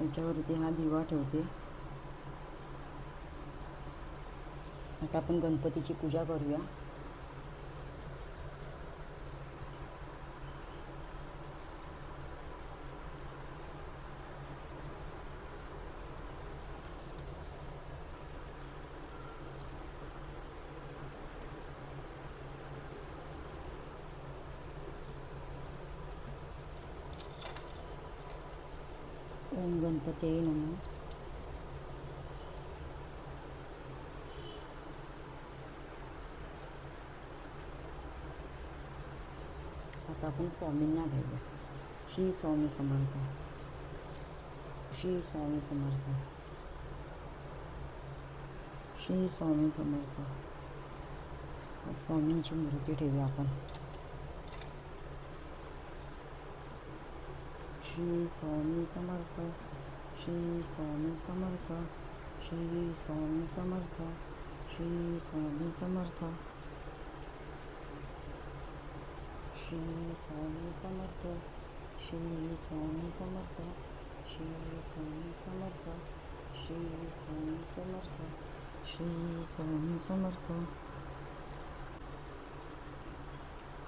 त्याच्यावरती हा दिवा ठेवते. आता आपण गणपतीची पूजा करूया. ओम गणपते नमः. आता आपण स्वामींना घेऊया. श्री स्वामी समर्थ. श्री स्वामी समर्थ. श्री स्वामी समर्थ. स्वामींची मूर्ती ठेवूया आपण. श्री स्वामी समर्थ. श्री स्वामी समर्थ. श्री स्वामी समर्थ. श्री स्वामी समर्थ. श्री स्वामी समर्थ. श्री स्वामी समर्थ. श्री स्वामी समर्थ. श्री स्वामी समर्थ. श्री स्वामी समर्थ.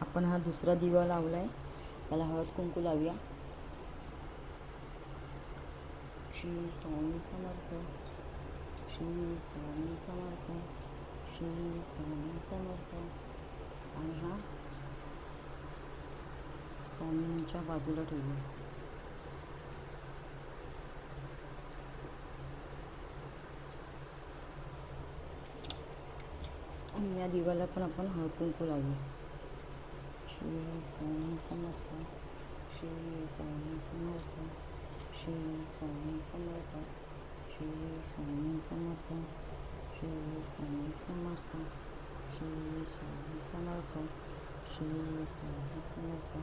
आपण हा दुसरा दिवा लावलाय, त्याला हळद कुंकू लावूया. श्री स्वामी समर्थ. श्री स्वामी समर्थ. श्री स्वामी समर्थ. आणि हा स्वामींच्या बाजूला ठेवूया. आणि या दिवाला पण आपण हळद कुंकू लावूया. श्री स्वामी समर्थ. श्री स्वामी समर्थ. श्री स्वामी समर्थ. श्री स्वामी समर्थ. श्री स्वामी समर्थ. श्री स्वामी समर्थ. श्री स्वामी समर्थ.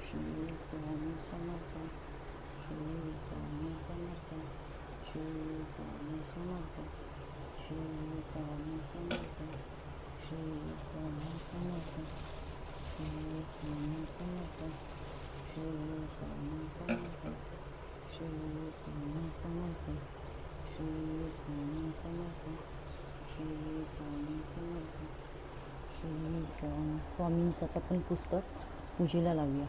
श्री स्वामी समर्थ. श्री स्वामी समर्थ. श्री स्वामी समर्थ. श्री स्वामी समर्थ. श्री स्वामी समर्थ. श्री स्वामी समर्थ. श्री स्वामी समर्थ. श्री स्वामी समर्थ. श्री स्वामी समर्थ. श्री स्वामी समर्थ. श्री स्वामींचं आता आपण पुस्तक पूजेला लावूया.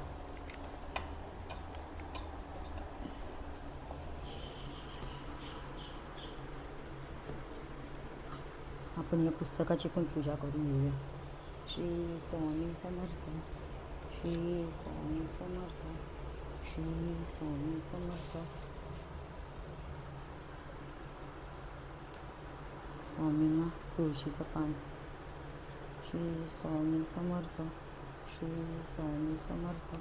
आपण या पुस्तकाची पण पूजा करून घेऊया. श्री स्वामी समर्थ. श्री स्वामी समर्थ. श्री स्वामी समर्थ. स्वामींना तुळशीचं पान. श्री स्वामी समर्थ. श्री स्वामी समर्थ.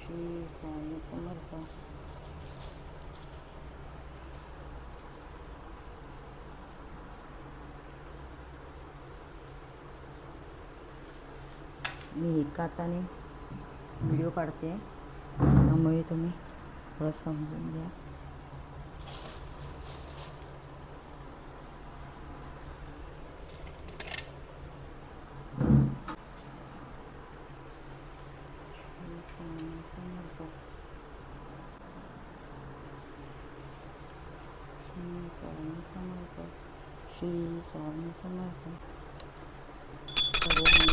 श्री स्वामी समर्थ. मी एका हाताने व्हिडिओ काढते, त्यामुळे तुम्ही थोडं समजून घ्या. श्री स्वामी समर्थ. श्री स्वामी समर्थ. श्री स्वामी समर्थ. स्वामी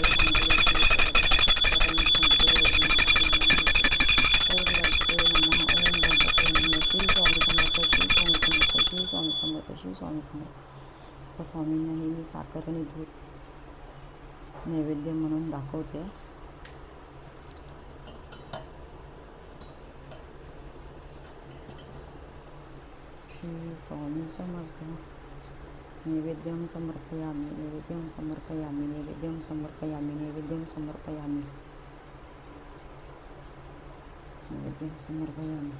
समर्थ. श्री स्वामी समर्थ. आता स्वामींनाही मी साखर आणि दूध नैवेद्य म्हणून दाखवते. श्री स्वामी समर्थ. नैवेद्यं समर्पयामि. नैवेद्यं समर्पयामि. नैवेद्यं समर्पयामि. नैवेद्यं समर्पयामि. नैवेद्यं समर्पयामि.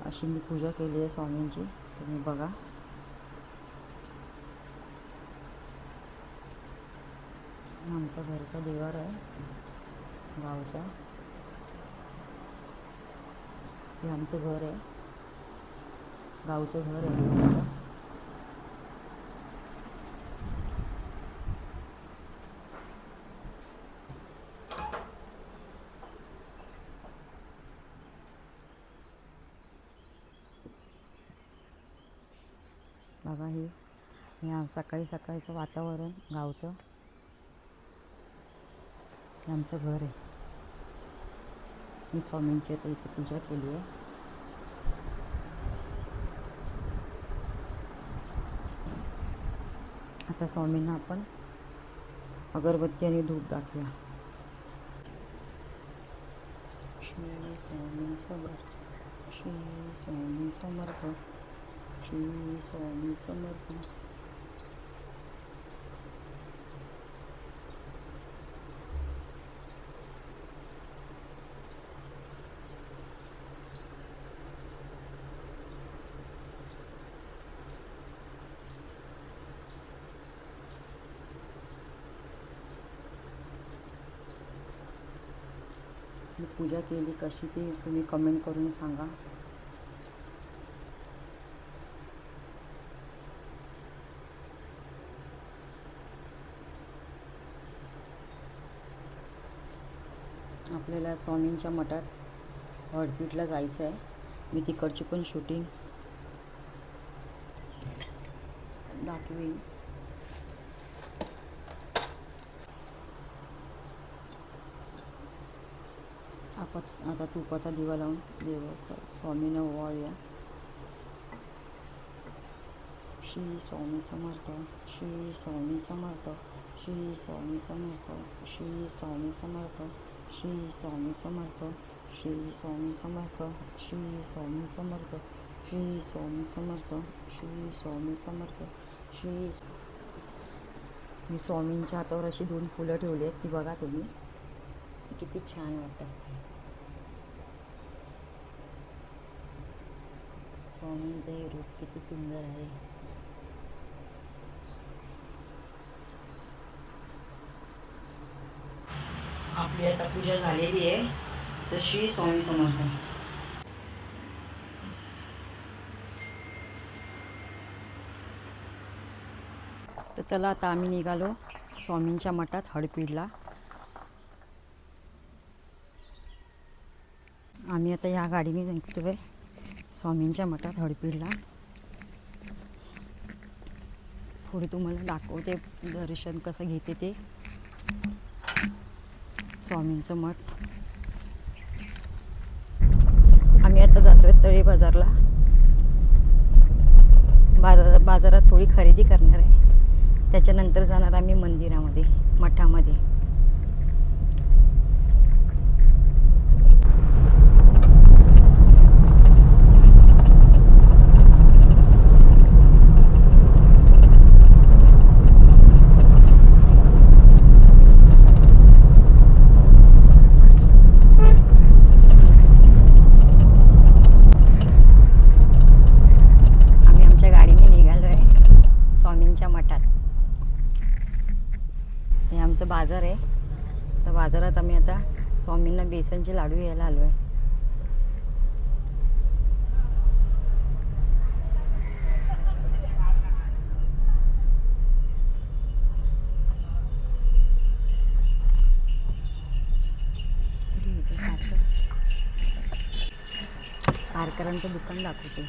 अशी मी पूजा केली आहे स्वामींची, तुम्ही बघा. आमचा घरचा देवार आहे गावचा. हे आमचं घर आहे. गावचं घर आहे आमचं. बघा हे सकाळी सकाळचं वातावरण गावचं. हे आमचं घर आहे. मी स्वामींची आता इथे पूजा केली आहे. आता स्वामींना आपण अगरबत्ती आणि धूप दाखवूया. श्री स्वामी समर्थ, श्री स्वामी समर्थ, श्री स्वामी समर्थ. मी पूजा केली कशी ती तुम्ही कमेंट करून सांगा. आपल्याला स्वामींच्या मठात हळदपीठला जायचं आहे. मी तिकडची पण शूटिंग दाखवीन. आता तुपाचा दिवा लावून स्वामींना ओवाळूया. श्री स्वामी समर्थ, श्री स्वामी समर्थ, श्री स्वामी समर्थ, श्री स्वामी समर्थ, श्री स्वामी समर्थ, श्री स्वामी समर्थ, श्री स्वामी समर्थ, श्री स्वामी समर्थ, श्री स्वामी समर्थ, श्री. मी स्वामींच्या हातावर अशी 2 फुलं ठेवली आहेत. ती बघा तुम्ही किती छान वाटतात. स्वामींचं हे रूप किती सुंदर आहे. आपली आता पूजा झालेली आहे. तर श्री स्वामी समर्थ. तर चला आता आम्ही निघालो स्वामींच्या मठात हळदपीठला. आम्ही आता या गाडीने निघतोय स्वामींच्या मठात हळदपीठला. पुढे तुम्हाला दाखवते दर्शन कसं घेते ते. स्वामींचं मठ. आम्ही आता जातोय तळे बाजारला. बाजारात थोडी खरेदी करणार आहे. त्याच्यानंतर जाणार आम्ही मंदिरामध्ये, मठामध्ये. आमचं बाजार आहे. तर बाजारात आम्ही आता स्वामींना बेसनचे लाडू घ्यायला आलो आहे. पारकरांचं दुकान दाखवते.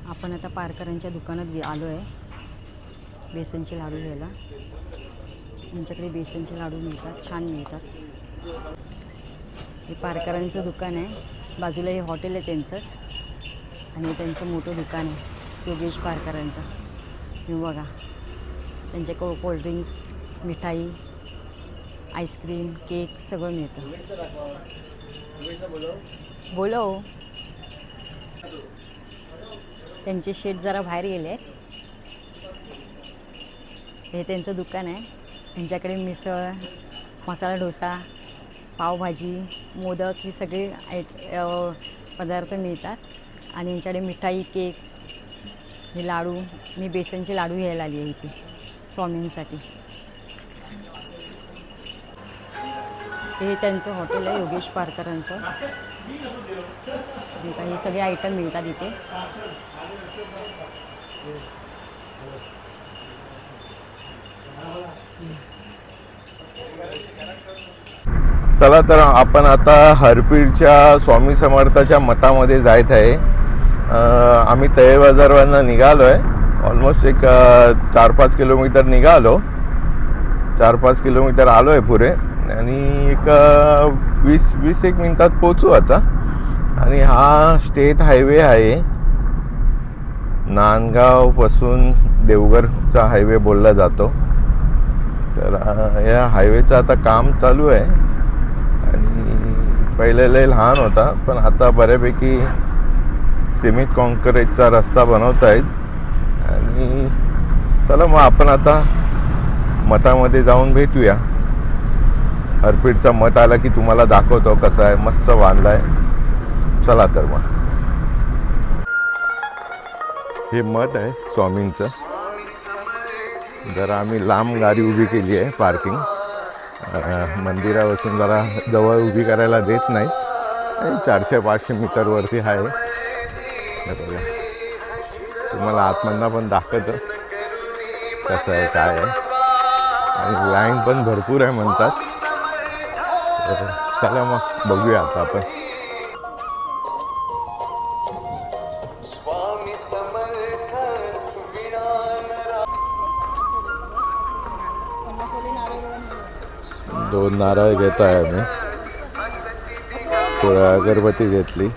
आपण आता पारकरांच्या दुकानात आलो आहे बेसनचे लाडू घ्यायला. आमच्याकडे बेसनचे लाडू मिळतात, छान मिळतात. हे पारकरांचं दुकान आहे. बाजूला हे हॉटेल आहे त्यांचंच आणि त्यांचं मोठं दुकान आहे योगेश पारकरांचं. हे बघा त्यांच्याकडं कोल्ड्रिंक्स, मिठाई, आईस्क्रीम, केक सगळं मिळतं. बोलो. त्यांचे शेट जरा बाहेर गेले आहेत. हे त्यांचं दुकान आहे. त्यांच्याकडे मिसळ, मसाला डोसा, पावभाजी, मोदक हे सगळे पदार्थ मिळतात. आणि यांच्याकडे मिठाई, केक, हे लाडू. मी बेसनचे लाडू घ्यायला आली आहे इथे स्वामींसाठी. हे त्यांचं हॉटेल आहे योगेश पारकरांचं. हे सगळे आयटम मिळतात इथे. चला तर आपण आता हरपीरच्या स्वामी समर्थाच्या मठामध्ये जायत आहे. आम्ही तळे बाजारवरनं निघालो आहे. ऑलमोस्ट एक 4-5 किलोमीटर निघालो, 4-5 किलोमीटर आलो आहे पुढे आणि एक 20-21 मिनिटात पोचू आता. आणि हा स्टेट हायवे आहे, नांदगावपासून देवघरचा हायवे बोलला जातो. तर या हायवेचं आता काम चालू आहे आणि पहिले लय लहान होता, पण आता बऱ्यापैकी सिमेंट कॉन्क्रीटचा रस्ता बनवत आहेत. आणि चला मग आपण आता मठामध्ये जाऊन भेटूया. हरपीरचा मठ आला की तुम्हाला दाखवतो कसा आहे, मस्त बांधला आहे. चला तर मग. हे मठ आहे स्वामींचं. जरा आम्ही लांब गाडी उभी केली आहे, पार्किंग मंदिरापासून जरा जवळ उभी करायला देत नाहीत. 400-500 मीटरवरती आहे. बघा, तुम्हाला आतमधनं पण दाखवतं कसं आहे काय आहे. आणि लाईन पण भरपूर आहे म्हणतात. तर चला मग बघूया आता आपण. दोन नारळ घेत आहे आम्ही, थोडा अगरबत्ती घेतली.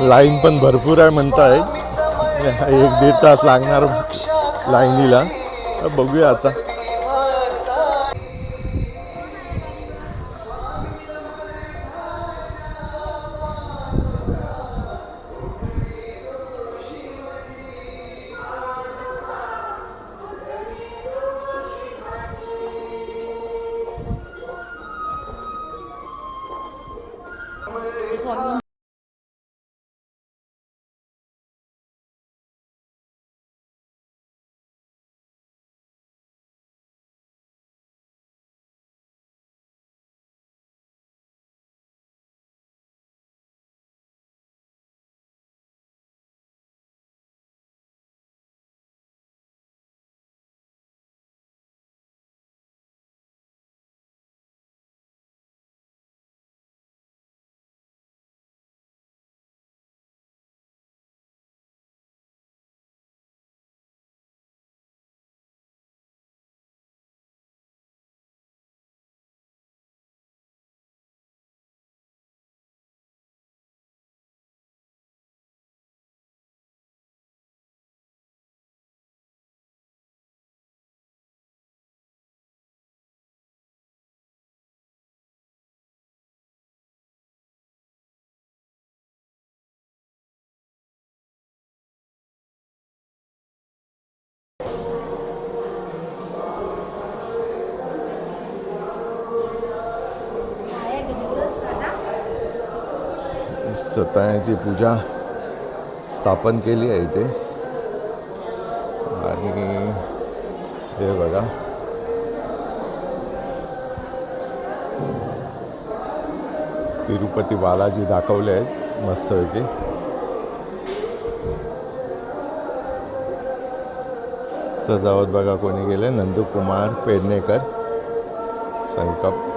लाईन पण भरपूर आहे म्हणताय, 1-1.5 तास लागणार लाईनीला. बघूया आता. सत्यनारायणाची पूजा स्थापन केली आहे इथे. आणि हे बघा, तिरुपती बालाजी दाखवले आहेत मस्तपैकी. सजावट बघा कोणी गेले, नंदकुमार पेडणेकर संकप.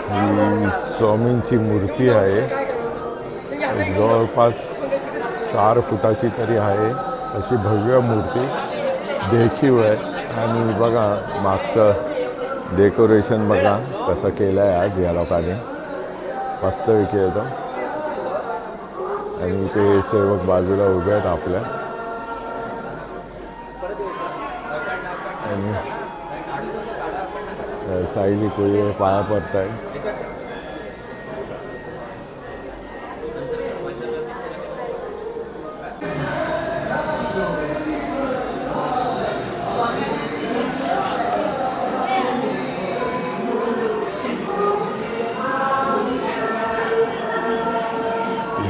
ही स्वामींची मूर्ती आहे, जवळपास 4 फुटाची तरी आहे. अशी भव्य मूर्ती देखीव आहे. आणि बघा मागचं डेकोरेशन बघा कसं केलं आहे आज या लोकांनी, मस्तपैकी येतो. आणि ते सेवक बाजूला उभे आहेत आपल्या, आणि सायली कोळी पाया पडत आहे.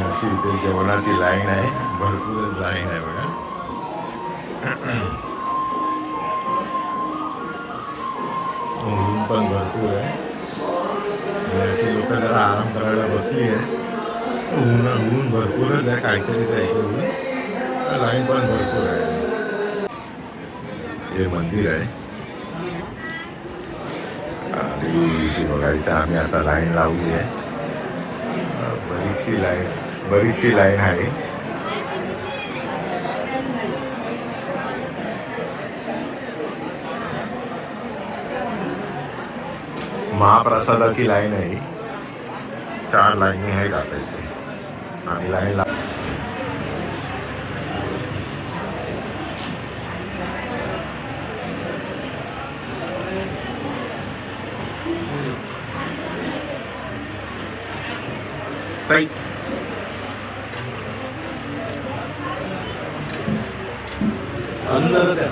अशी इथे जेवणाची लाईन आहे, भरपूरच लाईन आहे बघा. ऊन पण भरपूर आहे. अशी लोक जरा आराम करायला बसली आहे. ऊन भरपूरच आहे, काहीतरीच आहे इथे ऊन. लाईन पण भरपूर आहे. हे मंदिर आहे आणि इथे बघा, इथे आम्ही आता लाईन लावली आहे. बरीचशी लाईन आहे. महाप्रसादाची लाईन आहे. 4 लाईनी आहे का आता इथे. आम्ही लाईन ताई अंदर द्या.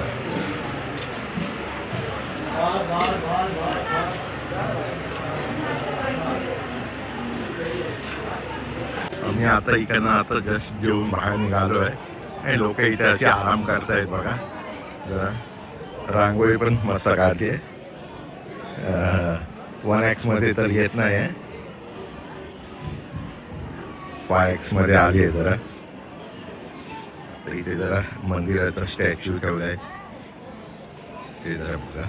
आम्ही आता इकडनं आता जस्ट जेवून बाहेर निघालो आहे. आणि लोक इथे असे आराम करतायत बघा. जरा रांगोळी पण मस्त काढते. 1x मध्ये तर येत नाही आहे, 5x मध्ये आली आहे जरा. तर इथे जरा मंदिराचा स्टॅच्यू ठेवलाय, ते जरा बघा.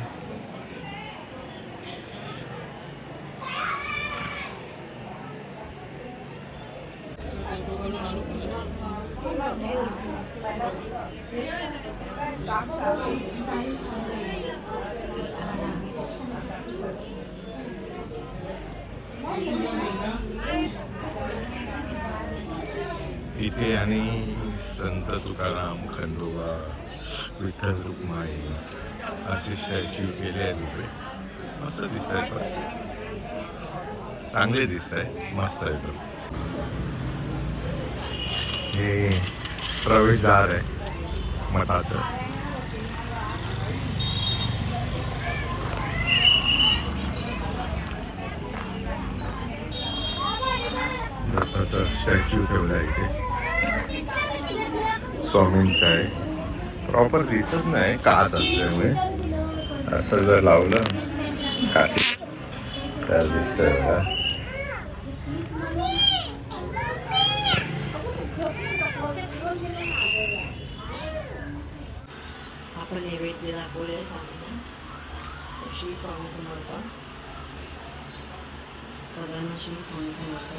इथे आणि संत तुकाराम, खंडोबा, विठ्ठल रुक्माई असे स्टॅच्यू केले आहेत उभे. मस्त दिसत आहेत, पण चांगले दिसत आहेत, मस्त आहे. हे प्रवेशद्वार आहे मठाचं. दत्ताचा स्टॅच्यू ठेवला आहे इथे, स्वामींचा आहे. प्रॉपर दिसत नाही काच असल्यामुळे. असं जर लावलं काच तर दिसतंय का. आपण नैवेद्य दाखवले स्वामींना. श्री स्वामी समर्थ. सगळ्यांना श्री स्वामी समर्थ.